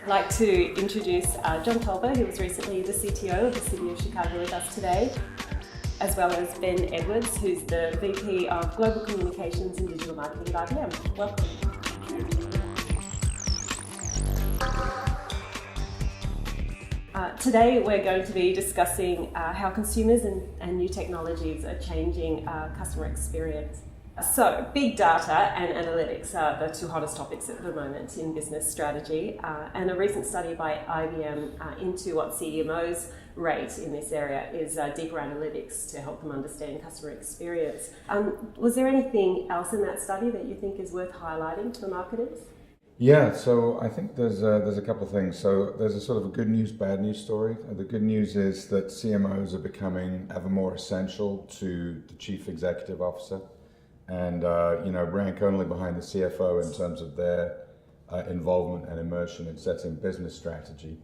like to introduce John Tolva, who was recently the CTO of the City of Chicago with us today, as well as Ben Edwards, who's the VP of Global Communications and Digital Marketing at IBM. Welcome. Today we're going to be discussing how consumers and new technologies are changing customer experience. So, big data and analytics are the two hottest topics at the moment in business strategy, and a recent study by IBM into what CDMOs rate in this area is deeper analytics to help them understand customer experience. Was there anything else in that study that you think is worth highlighting to the marketers? Yeah, so I think there's a couple of things. So there's a sort of a good news, bad news story. The good news is that CMOs are becoming ever more essential to the chief executive officer, and rank only behind the CFO in terms of their involvement and immersion in setting business strategy.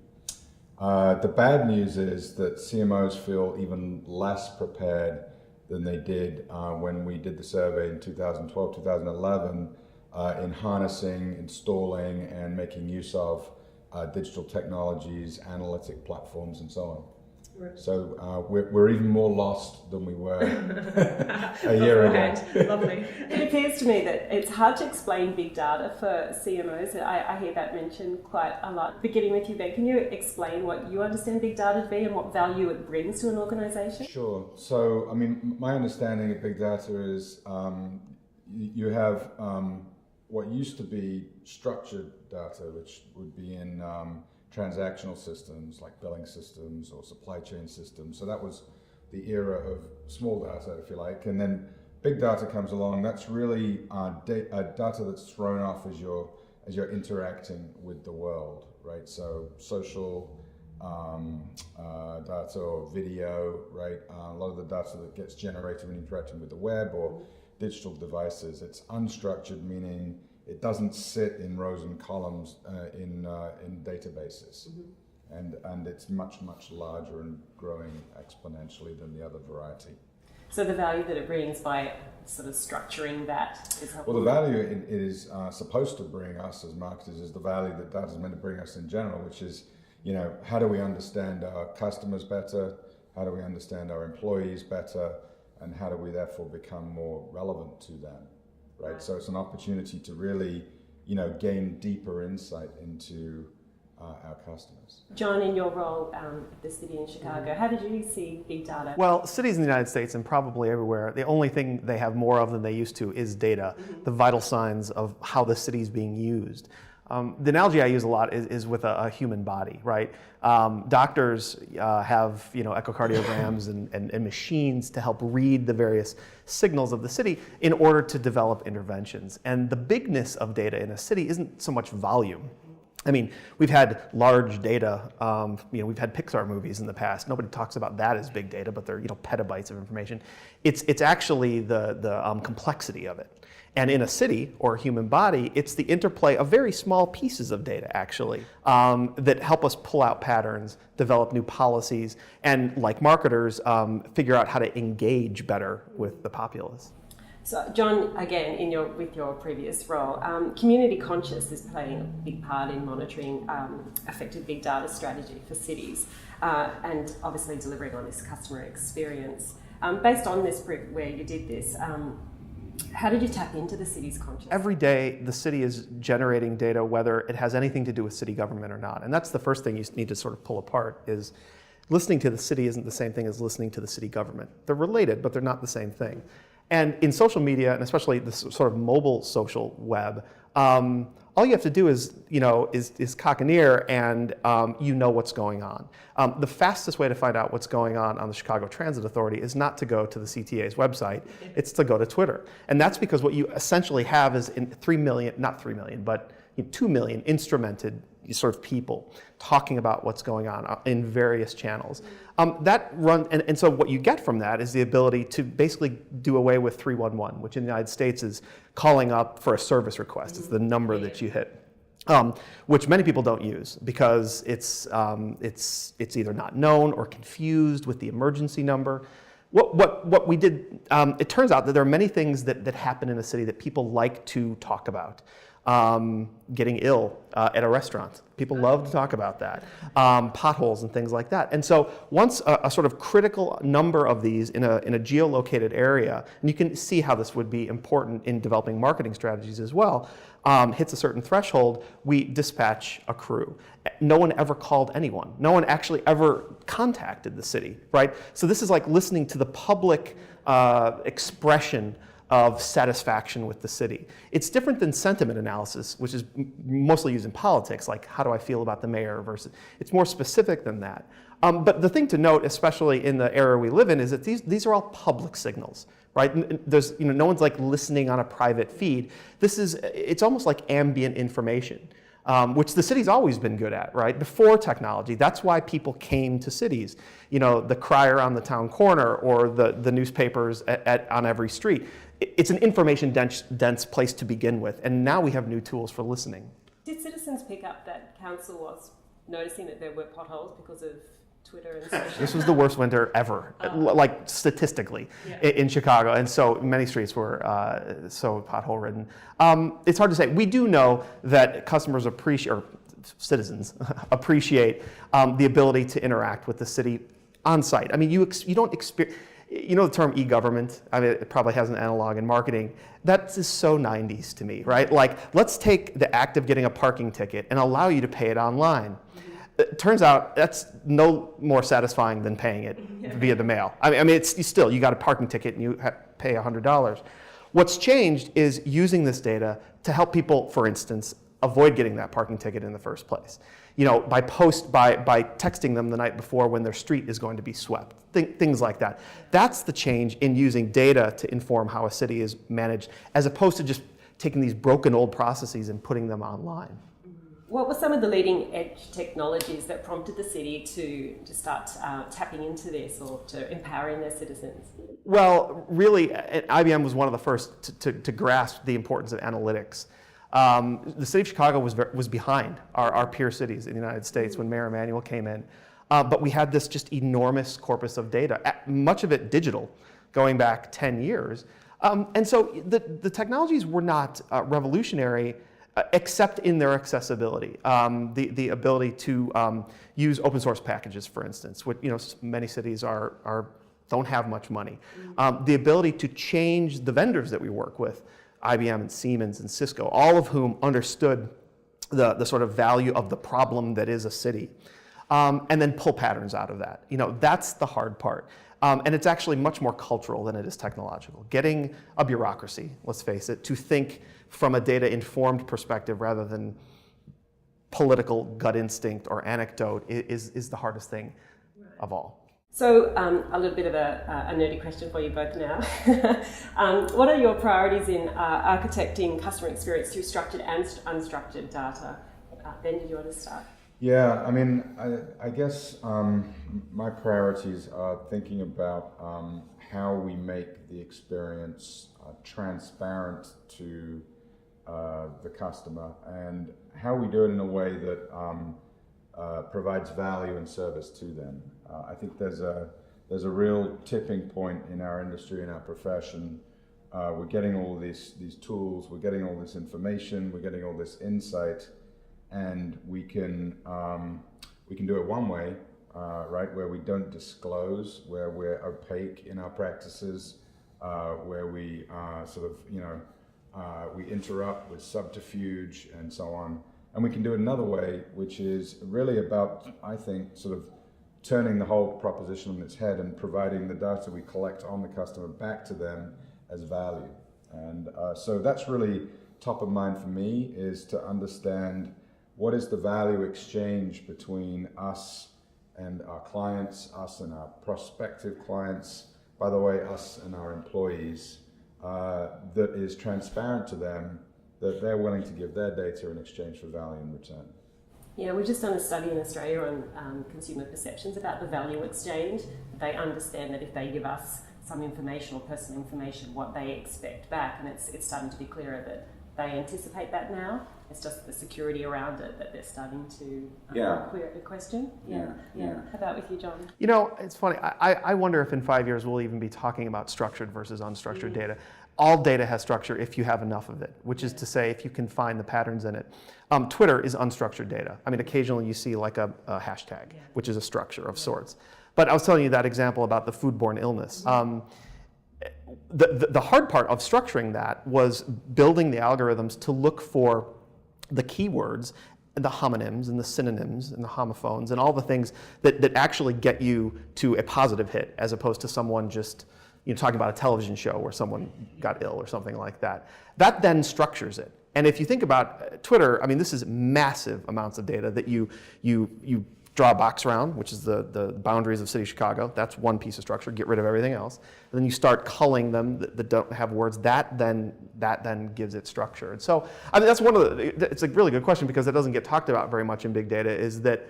The bad news is that CMOs feel even less prepared than they did when we did the survey in 2012, 2011. In harnessing, installing, and making use of digital technologies, analytic platforms, and so on. Right. So we're even more lost than we were a year ago. Lovely. It appears to me that it's hard to explain big data for CMOs. I hear that mentioned quite a lot. Beginning with you, Ben, can you explain what you understand big data to be and what value it brings to an organization? Sure. So, I mean, my understanding of big data is you have what used to be structured data, which would be in transactional systems like billing systems or supply chain systems. So that was the era of small data, if you like. And then big data comes along. That's really data that's thrown off as you're interacting with the world, right? So social data or video, right? A lot of the data that gets generated when interacting with the web or digital devices. It's unstructured, meaning it doesn't sit in rows and columns in databases, and it's much larger and growing exponentially than the other variety. So the value that it brings by sort of structuring that is helpful. Well, the value it is supposed to bring us as marketers is the value that data is meant to bring us in general, which is, how do we understand our customers better? How do we understand our employees better? And how do we therefore become more relevant to them, right? So it's an opportunity to really, gain deeper insight into our customers. John, in your role at the city in Chicago, how did you see big data? Well, cities in the United States and probably everywhere, the only thing they have more of than they used to is data, the vital signs of how the city is being used. The analogy I use a lot is with a human body, right? Doctors have echocardiograms and machines to help read the various signals of the city in order to develop interventions. And the bigness of data in a city isn't so much volume. I mean, we've had large data, we've had Pixar movies in the past. Nobody talks about that as big data, but they're petabytes of information. It's actually the complexity of it. And in a city or a human body, it's the interplay of very small pieces of data, actually, that help us pull out patterns, develop new policies, and like marketers, figure out how to engage better with the populace. So, John, again, with your previous role, community conscious is playing a big part in monitoring effective big data strategy for cities, and obviously delivering on this customer experience. Based on this, where you did this, how did you tap into the city's consciousness? Every day, the city is generating data, whether it has anything to do with city government or not. And that's the first thing you need to sort of pull apart is listening to the city isn't the same thing as listening to the city government. They're related, but they're not the same thing. And in social media, and especially the sort of mobile social web, all you have to do is cock an ear and what's going on. The fastest way to find out what's going on the Chicago Transit Authority is not to go to the CTA's website, it's to go to Twitter. And that's because what you essentially have is 2 million instrumented sort of people talking about what's going on in various channels. And so what you get from that is the ability to basically do away with 311, which in the United States is calling up for a service request. It's the number that you hit, which many people don't use because it's either not known or confused with the emergency number. What we did, it turns out that there are many things that happen in a city that people like to talk about. getting ill at a restaurant. People love to talk about that. Potholes and things like that. And so once a sort of critical number of these in a geolocated area, and you can see how this would be important in developing marketing strategies as well, hits a certain threshold, we dispatch a crew. No one ever called anyone. No one actually ever contacted the city, right? So this is like listening to the public expression of satisfaction with the city. It's different than sentiment analysis, which is mostly used in politics, like how do I feel about the mayor versus, it's more specific than that. But the thing to note, especially in the era we live in, is that these are all public signals, right? There's, no one's like listening on a private feed. It's almost like ambient information, which the city's always been good at, right? Before technology, that's why people came to cities. The crier on the town corner or the newspapers on every street. It's an information dense place to begin with, and now we have new tools for listening. Did citizens pick up that council was noticing that there were potholes because of Twitter and social? This was the worst winter ever, like statistically, in Chicago, and so many streets were so pothole ridden. It's hard to say. We do know that customers appreciate, or citizens appreciate, the ability to interact with the city on site. I mean, you don't experience. The term e-government, I mean, it probably has an analog in marketing. That is so 90s to me, right? Like, let's take the act of getting a parking ticket and allow you to pay it online. It turns out that's no more satisfying than paying it via the mail. I mean, you got a parking ticket and you pay $100. What's changed is using this data to help people, for instance, avoid getting that parking ticket in the first place. By texting them the night before when their street is going to be swept, things like that. That's the change in using data to inform how a city is managed, as opposed to just taking these broken old processes and putting them online. What were some of the leading edge technologies that prompted the city to start tapping into this or to empowering their citizens? Well, really, IBM was one of the first to grasp the importance of analytics. The city of Chicago was behind our peer cities in the United States when Mayor Emanuel came in. But we had this just enormous corpus of data, much of it digital, going back 10 years. And so the technologies were not revolutionary, except in their accessibility. The ability to use open source packages, for instance, which many cities don't have much money. The ability to change the vendors that we work with, IBM and Siemens and Cisco, all of whom understood the sort of value of the problem that is a city, and then pull patterns out of that. That's the hard part. And it's actually much more cultural than it is technological. Getting a bureaucracy, let's face it, to think from a data-informed perspective rather than political gut instinct or anecdote is the hardest thing of all. So a little bit of a nerdy question for you both now. What are your priorities in architecting customer experience through structured and unstructured data? Ben, did you want to start? Yeah, I mean, I guess my priorities are thinking about how we make the experience transparent to the customer and how we do it in a way that provides value and service to them. I think there's a real tipping point in our industry, in our profession. We're getting all these tools, we're getting all this information, we're getting all this insight, and we can do it one way, right, where we don't disclose, where we're opaque in our practices, where we we interrupt with subterfuge and so on. And we can do it another way, which is really about, I think, sort of turning the whole proposition on its head and providing the data we collect on the customer back to them as value. And so that's really top of mind for me, is to understand what is the value exchange between us and our clients, us and our prospective clients, by the way, us and our employees, that is transparent to them, that they're willing to give their data in exchange for value in return. Yeah, we've just done a study in Australia on consumer perceptions about the value exchange. They understand that if they give us some information or personal information, what they expect back, and it's starting to be clearer that they anticipate that now. It's just the security around it that they're starting to question. Yeah. How about with you, John? It's funny. I wonder if in 5 years we'll even be talking about structured versus unstructured data. All data has structure if you have enough of it, which is to say if you can find the patterns in it. Twitter is unstructured data. I mean, occasionally you see like a hashtag, which is a structure of sorts. But I was telling you that example about the foodborne illness. The hard part of structuring that was building the algorithms to look for the keywords, the homonyms and the synonyms and the homophones and all the things that actually get you to a positive hit, as opposed to someone just talking about a television show where someone got ill or something like that. That then structures it. And if you think about Twitter, I mean, this is massive amounts of data that you draw a box around, which is the boundaries of the city of Chicago. That's one piece of structure. Get rid of everything else. And then you start culling them that don't have words. That then gives it structure. And so, I mean, that's one of the. It's a really good question because it doesn't get talked about very much in big data. Is that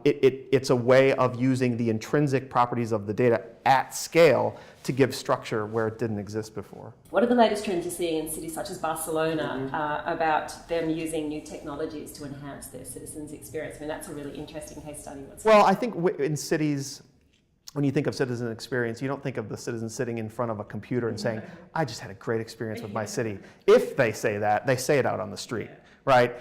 it's a way of using the intrinsic properties of the data at scale to give structure where it didn't exist before. What are the latest trends you're seeing in cities such as Barcelona about them using new technologies to enhance their citizens' experience? I mean, that's a really interesting case study. Well, I think in cities, when you think of citizen experience, you don't think of the citizen sitting in front of a computer and saying, I just had a great experience with my city. If they say that, they say it out on the street, right?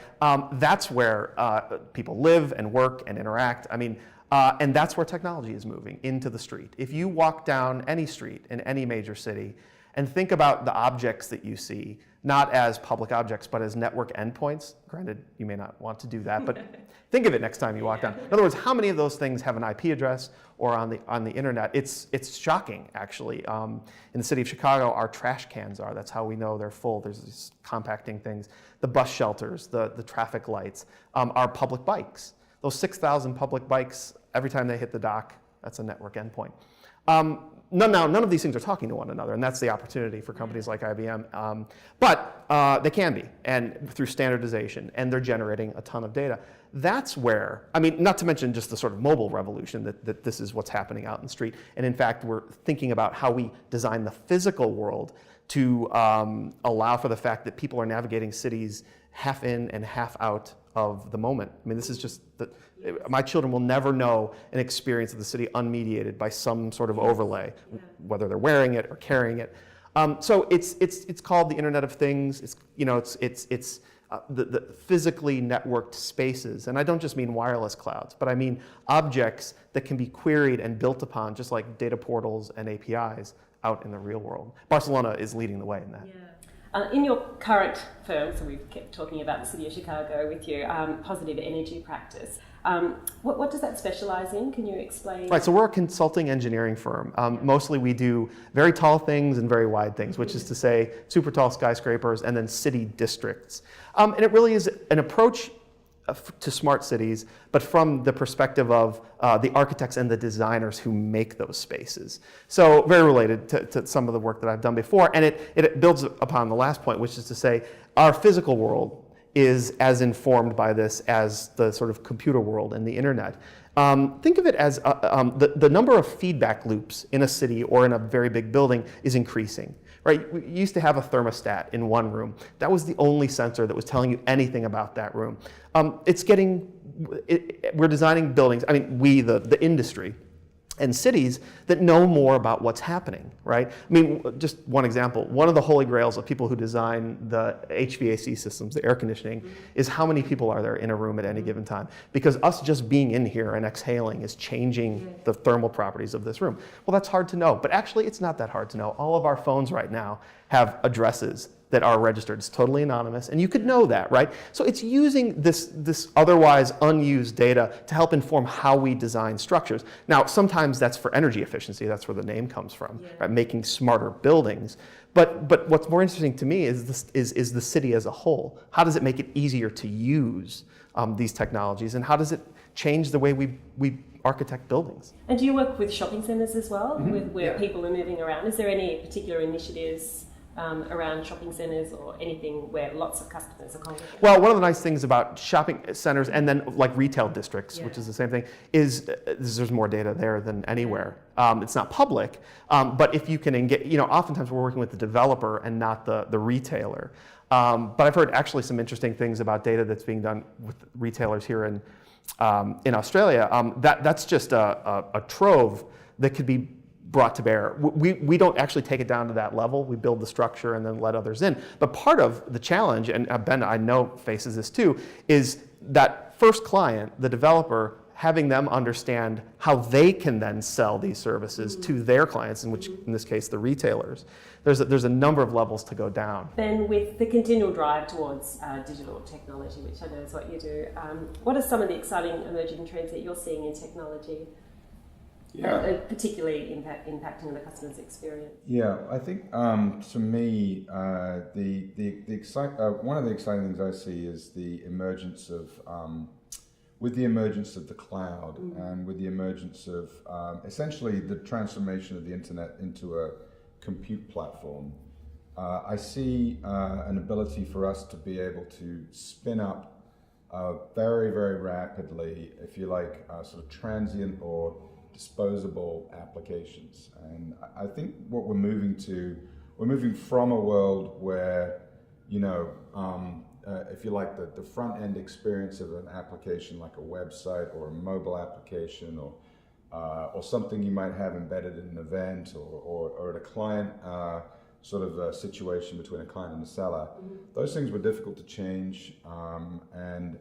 That's where people live and work and interact. I mean, and that's where technology is moving, into the street. If you walk down any street in any major city and think about the objects that you see, not as public objects, but as network endpoints, granted, you may not want to do that, but think of it next time you walk down. In other words, how many of those things have an IP address or on the internet? It's shocking, actually. In the city of Chicago, our trash cans are. That's how we know they're full. There's these compacting things. The bus shelters, the traffic lights, our public bikes. Those 6,000 public bikes, every time they hit the dock, that's a network endpoint. None of these things are talking to one another, and that's the opportunity for companies like IBM. But they can be, and through standardization, and they're generating a ton of data. That's where, I mean, not to mention just the sort of mobile revolution that this is what's happening out in the street. And in fact, we're thinking about how we design the physical world to allow for the fact that people are navigating cities half in and half out of the moment. I mean, this is just my children will never know an experience of the city unmediated by some sort of overlay, whether they're wearing it or carrying it. So it's called the Internet of Things. It's the physically networked spaces, and I don't just mean wireless clouds, but I mean objects that can be queried and built upon, just like data portals and APIs out in the real world. Barcelona is leading the way in that. Yeah. In your current firm, so we've kept talking about the City of Chicago with you, PositivEnergy practice, what does that specialize in? Can you explain? Right, so we're a consulting engineering firm. Mostly we do very tall things and very wide things, which is to say super tall skyscrapers and then city districts. And it really is an approach to smart cities, but from the perspective of the architects and the designers who make those spaces. So very related to some of the work that I've done before, and it builds upon the last point, which is to say our physical world is as informed by this as the sort of computer world and the internet. Think of it as the number of feedback loops in a city or in a very big building is increasing. Right? We used to have a thermostat in one room. That was the only sensor that was telling you anything about that room. We're designing buildings, I mean, the industry, and cities that know more about what's happening, right? I mean, just one example, one of the holy grails of people who design the HVAC systems, the air conditioning, is how many people are there in a room at any given time? Because us just being in here and exhaling is changing the thermal properties of this room. Well, that's hard to know, but actually it's not that hard to know. All of our phones right now have addresses that are registered. It's totally anonymous, and you could know that, right? So it's using this otherwise unused data to help inform how we design structures. Now, sometimes that's for energy efficiency. That's where the name comes from, right? Making smarter buildings. But what's more interesting to me is the city as a whole. How does it make it easier to use these technologies, and how does it change the way we architect buildings? And do you work with shopping centres as well, where people are moving around? Is there any particular initiatives around shopping centres or anything where lots of customers are congregating? Well, one of the nice things about shopping centres and then like retail districts, which is the same thing, is there's more data there than anywhere. It's not public, but if you can engage, oftentimes we're working with the developer and not the retailer. But I've heard actually some interesting things about data that's being done with retailers here in Australia. That's just a trove that could be brought to bear. We don't actually take it down to that level. We build the structure and then let others in. But part of the challenge, and Ben, I know, faces this too, is that first client, the developer, having them understand how they can then sell these services to their clients, in this case, the retailers. There's a number of levels to go down. Then with the continual drive towards digital technology, which I know is what you do, what are some of the exciting emerging trends that you're seeing in technology? Yeah. Particularly impacting on the customer's experience. Yeah, I think to me, one of the exciting things I see is the emergence of, with the emergence of the cloud and with the emergence of essentially the transformation of the internet into a compute platform. I see an ability for us to be able to spin up very, very rapidly, if you like, sort of transient or disposable applications. And I think what we're moving from a world where, if you like, the front end experience of an application like a website or a mobile application or something you might have embedded in an event or at a client sort of a situation between a client and a seller. Those things were difficult to change, and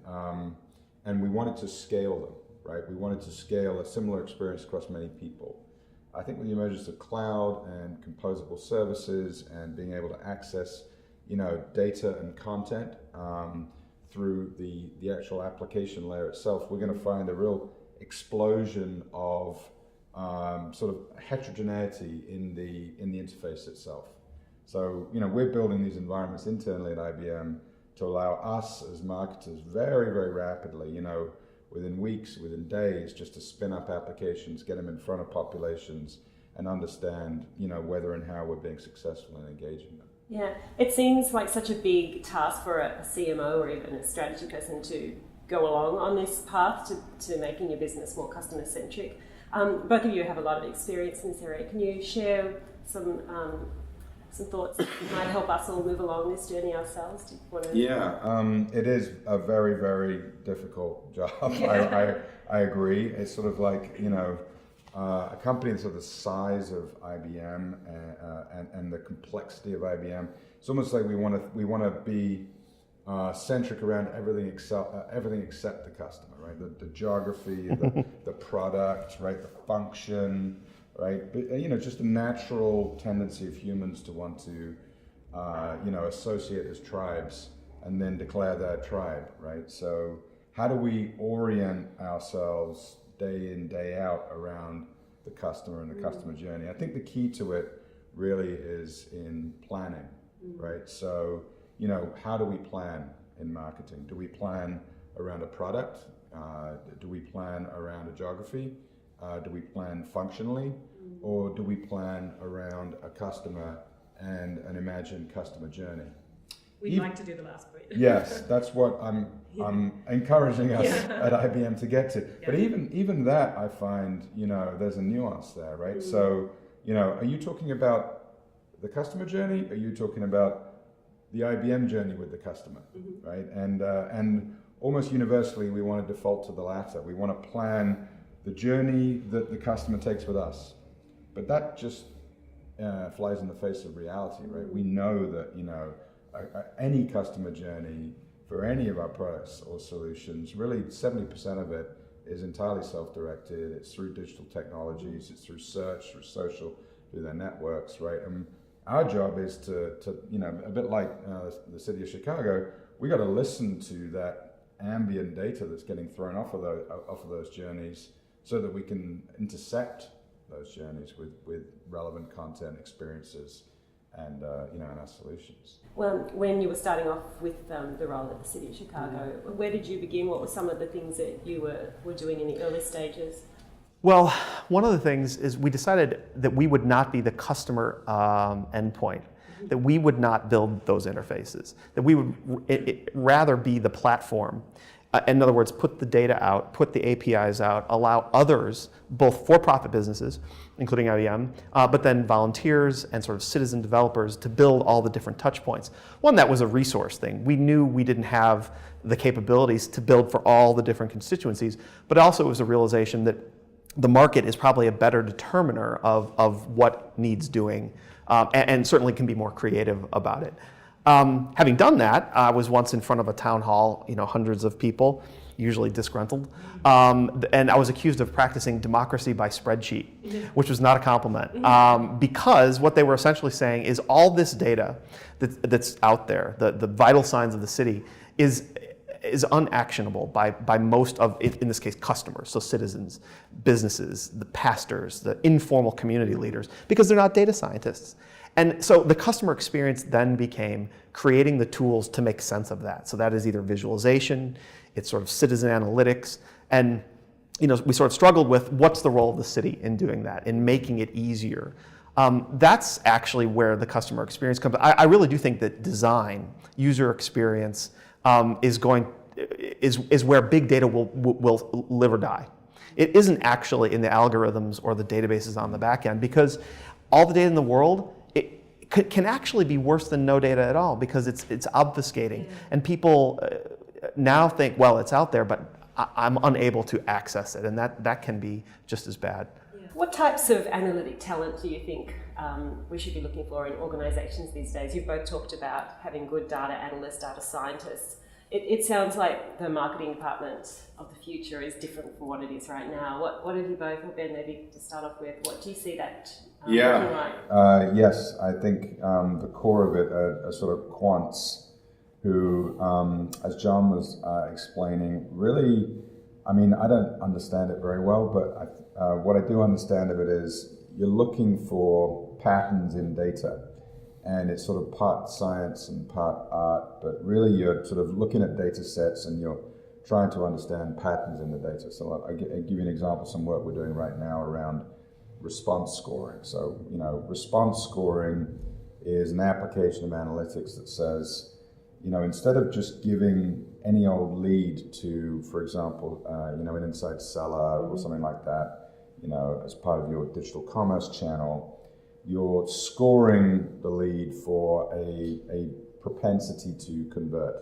we wanted to scale them. Right, we wanted to scale a similar experience across many people. I think with the emergence of cloud and composable services and being able to access, data and content through the actual application layer itself, we're going to find a real explosion of sort of heterogeneity in the interface itself. So, we're building these environments internally at IBM to allow us as marketers very, very rapidly, within weeks, within days, just to spin up applications, get them in front of populations, and understand, whether and how we're being successful in engaging them. Yeah, it seems like such a big task for a CMO or even a strategy person to go along on this path to making your business more customer-centric. Both of you have a lot of experience in this area. Can you share some thoughts that might help us all move along this journey ourselves? Do you want to... Yeah, it is a very, very difficult job. Yeah. I agree. It's sort of like, a company that's of the size of IBM and the complexity of IBM. It's almost like we want to be centric around everything except the customer, right? The geography, the product, right? The function. Right, but just a natural tendency of humans to want to, associate as tribes and then declare their tribe, right? So how do we orient ourselves day in, day out around the customer and the customer journey? I think the key to it really is in planning, right? So, how do we plan in marketing? Do we plan around a product? Do we plan around a geography? Do we plan functionally, or do we plan around a customer and an imagined customer journey? We'd like to do the last point. Yes, that's what I'm encouraging us at IBM to get to. Yeah. But even that, I find, there's a nuance there, right? So, are you talking about the customer journey? Are you talking about the IBM journey with the customer, right? And almost universally, we want to default to the latter. We want to plan the journey that the customer takes with us. But that just flies in the face of reality, right? We know that, any customer journey for any of our products or solutions, really 70% of it is entirely self-directed. It's through digital technologies, it's through search, through social, through their networks, right? And our job is to a bit like the city of Chicago, we got to listen to that ambient data that's getting thrown off of those journeys, so that we can intersect those journeys with relevant content, experiences, and our solutions. Well, when you were starting off with the role at the City of Chicago, where did you begin? What were some of the things that you were doing in the early stages? Well, one of the things is we decided that we would not be the customer endpoint, that we would not build those interfaces, that we would rather be the platform. In other words, put the data out, put the APIs out, allow others, both for-profit businesses, including IBM, but then volunteers and sort of citizen developers to build all the different touch points. One, that was a resource thing. We knew we didn't have the capabilities to build for all the different constituencies, but also it was a realization that the market is probably a better determiner of what needs doing, and certainly can be more creative about it. Having done that, I was once in front of a town hall, hundreds of people, usually disgruntled, and I was accused of practicing democracy by spreadsheet, which was not a compliment, because what they were essentially saying is all this data that's out there, the vital signs of the city, is unactionable by most of, in this case, customers, so citizens, businesses, the pastors, the informal community leaders, because they're not data scientists. And so the customer experience then became creating the tools to make sense of that. So that is either visualization, it's sort of citizen analytics, and we sort of struggled with what's the role of the city in doing that, in making it easier. That's actually where the customer experience comes. I really do think that design, user experience, is where big data will live or die. It isn't actually in the algorithms or the databases on the back end, because all the data in the world can actually be worse than no data at all, because it's obfuscating. And people now think, well, it's out there, but I'm unable to access it, and that can be just as bad. What types of analytic talent do you think we should be looking for in organisations these days? You've both talked about having good data analysts, data scientists. It sounds like the marketing department of the future is different from what it is right now. What have you both, or Ben, maybe to start off with, what do you see that looking like? Yes, I think the core of it are sort of quants who, as John was explaining, really, I don't understand it very well, but what I do understand of it is you're looking for patterns in data. And it's sort of part science and part art, but really you're sort of looking at data sets and you're trying to understand patterns in the data. So I'll give you an example of some work we're doing right now around response scoring. So, response scoring is an application of analytics that says, instead of just giving any old lead to, for example, an inside seller or something like that, as part of your digital commerce channel, you're scoring the lead for a propensity to convert,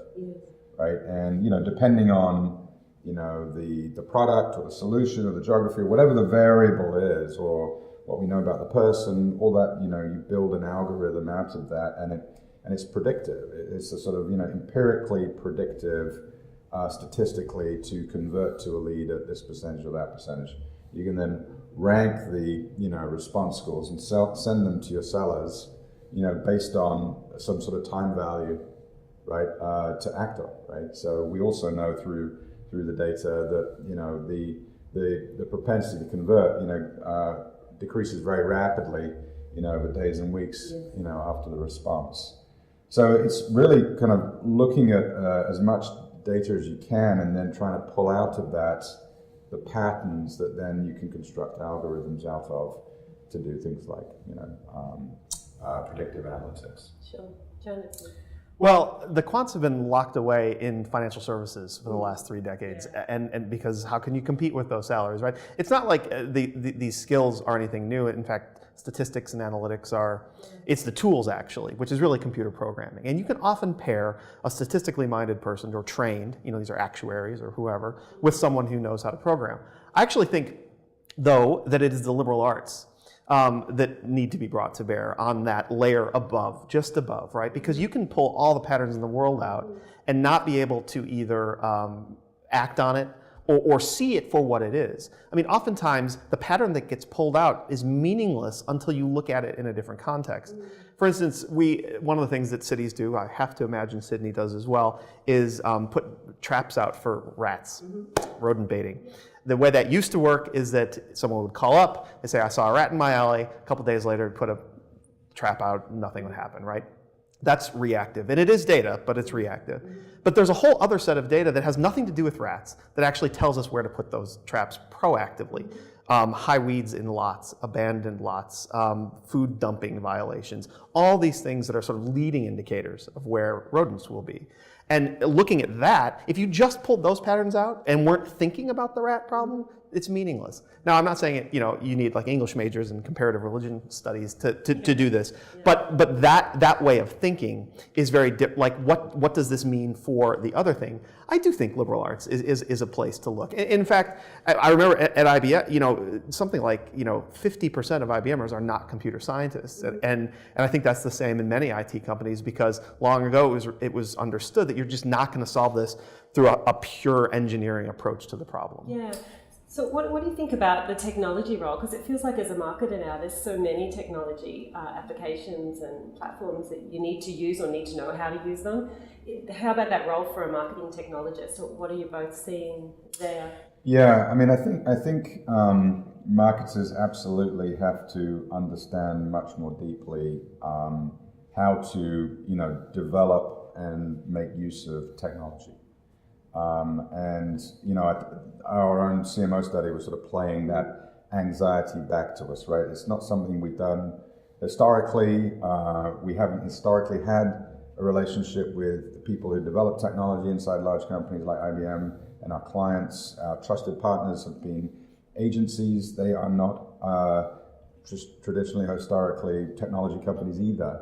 right? And depending on the product or the solution or the geography or whatever the variable is, or what we know about the person, all that, you build an algorithm out of that, and it's predictive. It's a sort of empirically predictive, statistically, to convert to a lead at this percentage or that percentage. You can then rank the response scores and send them to your sellers, based on some sort of time value, right, to act on, right? So we also know through the data that the propensity to convert decreases very rapidly over days and weeks after the response. So it's really kind of looking at as much data as you can, and then trying to pull out of that the patterns that then you can construct algorithms out of to do things like, predictive analytics. Sure. Jonathan? Well, the quants have been locked away in financial services for the last 3 decades, and because how can you compete with those salaries, right? It's not like these skills are anything new. In fact, statistics and analytics it's the tools actually, which is really computer programming. And you can often pair a statistically minded person or trained, these are actuaries or whoever, with someone who knows how to program. I actually think, though, that it is the liberal arts that need to be brought to bear on that layer above, just above, right? Because you can pull all the patterns in the world out and not be able to either act on it or see it for what it is. Oftentimes the pattern that gets pulled out is meaningless until you look at it in a different context. For instance, one of the things that cities do, I have to imagine Sydney does as well, is put traps out for rats, rodent baiting. The way that used to work is that someone would call up and say, I saw a rat in my alley. A couple days later, put a trap out, nothing would happen, right? That's reactive. And it is data, but it's reactive. But there's a whole other set of data that has nothing to do with rats that actually tells us where to put those traps proactively. High weeds in lots, abandoned lots, food dumping violations, all these things that are sort of leading indicators of where rodents will be. And looking at that, if you just pulled those patterns out and weren't thinking about the rat problem, it's meaningless. Now, I'm not saying you need like English majors and comparative religion studies to do this, but that way of thinking is very like what does this mean for the other thing? I do think liberal arts is a place to look. In fact, I remember at IBM, something like 50% of IBMers are not computer scientists, and I think that's the same in many IT companies, because long ago it was understood that you're just not going to solve this through a pure engineering approach to the problem. Yeah. So what do you think about the technology role? Because it feels like as a marketer now, there's so many technology applications and platforms that you need to use or need to know how to use them. How about that role for a marketing technologist? What are you both seeing there? Yeah, I mean, I think marketers absolutely have to understand much more deeply how to develop and make use of technology. Our own CMO study was sort of playing that anxiety back to us, right? It's not something we've done historically. We haven't historically had a relationship with the people who develop technology inside large companies like IBM, and our clients, our trusted partners have been agencies. They are not just traditionally, historically, technology companies either.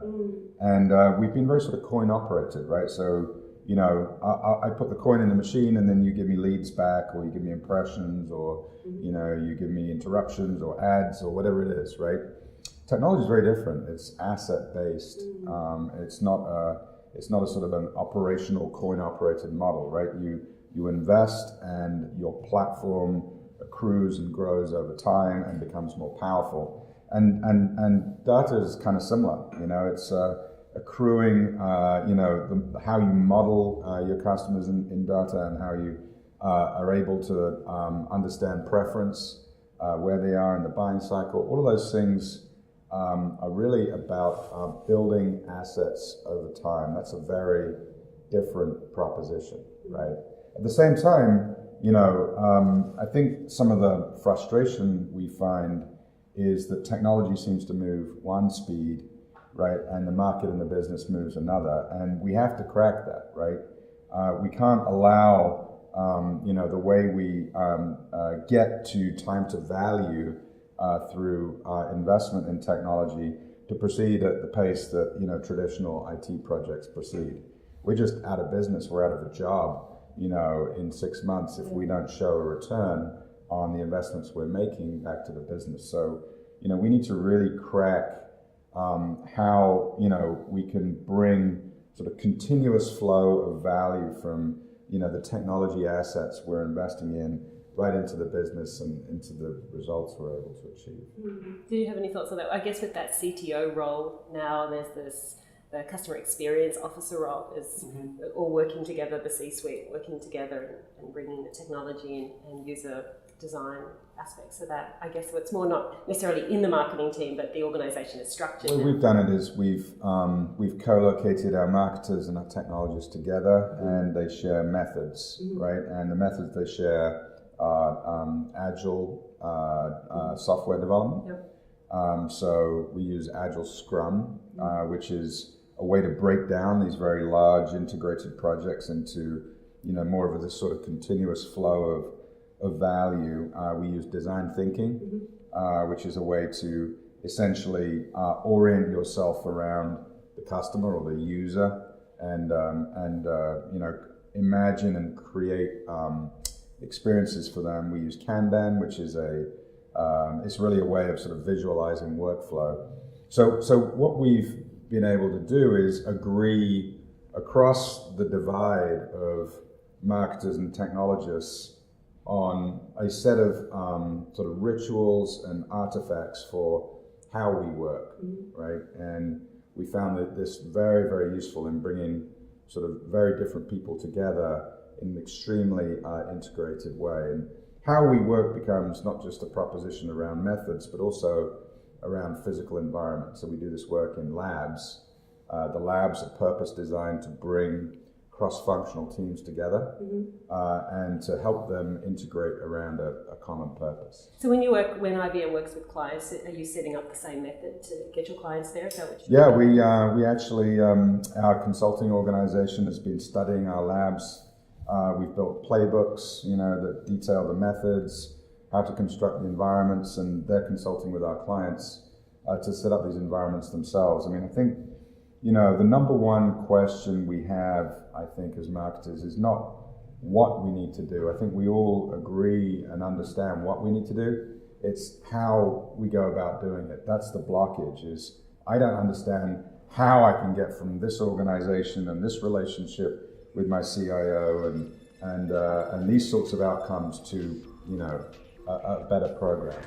And we've been very sort of coin operated, right? So I put the coin in the machine, and then you give me leads back, or you give me impressions, or you give me interruptions or ads or whatever it is, right? Technology is very different. It's asset based. It's not a sort of an operational coin operated model, right? You invest, and your platform accrues and grows over time and becomes more powerful. And data is kind of similar. It's accruing, how you model your customers in data, and how you are able to understand preference, where they are in the buying cycle. All of those things are really about building assets over time. That's a very different proposition, right? At the same time, I think some of the frustration we find is that technology seems to move one speed, right, and the market and the business moves another, and we have to crack that, right? We can't allow, the way we get to time to value through investment in technology to proceed at the pace that traditional IT projects proceed. We're just out of business. We're out of a job, in 6 months if we don't show a return on the investments we're making back to the business. So, we need to really crack how we can bring sort of continuous flow of value from the technology assets we're investing in right into the business and into the results we're able to achieve. Do you have any thoughts on that? I guess with that CTO role now, there's the customer experience officer role is all working together, the C-suite working together and bringing the technology and user design aspects of that. I guess it's more not necessarily in the marketing team, but the organisation is structured. What we've done is we've co-located our marketers and our technologists together, and they share methods, right? And the methods they share are agile software development. So we use Agile Scrum, which is a way to break down these very large integrated projects into more of this sort of continuous flow of value. We use design thinking, which is a way to essentially orient yourself around the customer or the user, and imagine and create experiences for them. We use Kanban, which is it's really a way of sort of visualizing workflow. So what we've been able to do is agree across the divide of marketers and technologists on a set of sort of rituals and artifacts for how we work, right? And we found that this very, very useful in bringing sort of very different people together in an extremely integrated way. And how we work becomes not just a proposition around methods, but also around physical environment. So we do this work in labs. The labs are purpose designed to bring cross-functional teams together and to help them integrate around a common purpose. So when IBM works with clients, are you setting up the same method to get your clients there? Is that what Yeah, we actually, our consulting organization has been studying our labs. We've built playbooks, that detail the methods, how to construct the environments, and they're consulting with our clients to set up these environments themselves. I think, the number one question we have, I think, as marketers is not what we need to do. I think we all agree and understand what we need to do. It's how we go about doing it. That's the blockage, is I don't understand how I can get from this organization and this relationship with my CIO and these sorts of outcomes to, a better program.